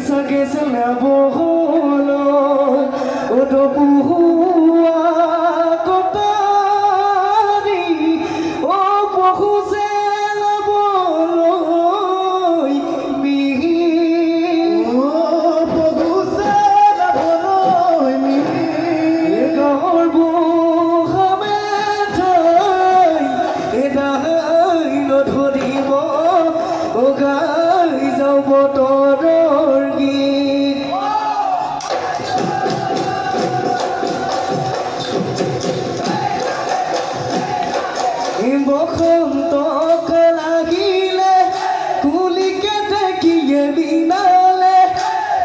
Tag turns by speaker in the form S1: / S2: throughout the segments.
S1: Sagesela boholo odopuhua kotari o pohusela boloi mihi o pohusela boloi mihi egor buhametai edai lo dhoribo ogai jau botoror git বসন্তক লাগিলে কুলিকে টেকিয়ে বিনালে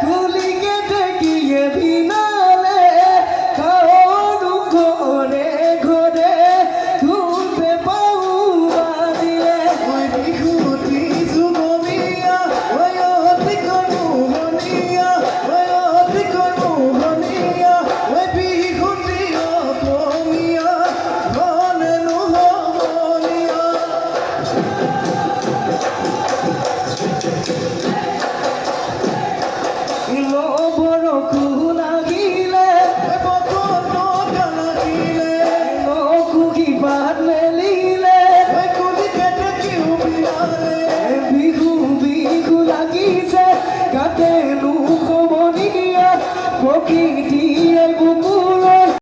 S1: কুলিকে টেকিয়ে বিনালে কারণ ঘরে ঘরে ঘুরতে পাউবা দিলে ওই বিহুতি সুগমিয়া ওই অতি কর্মহনিয়া ওই অতি কর্মহনিয়া ওই বিহুতি অপমিয়া মনে নহবনিয়া বরকু লাগিলে লাগিলে নকুকি পাত মেলিলে বিহু বিহু লাগিছে গাতে নুখমনিয়া প্ৰকৃতি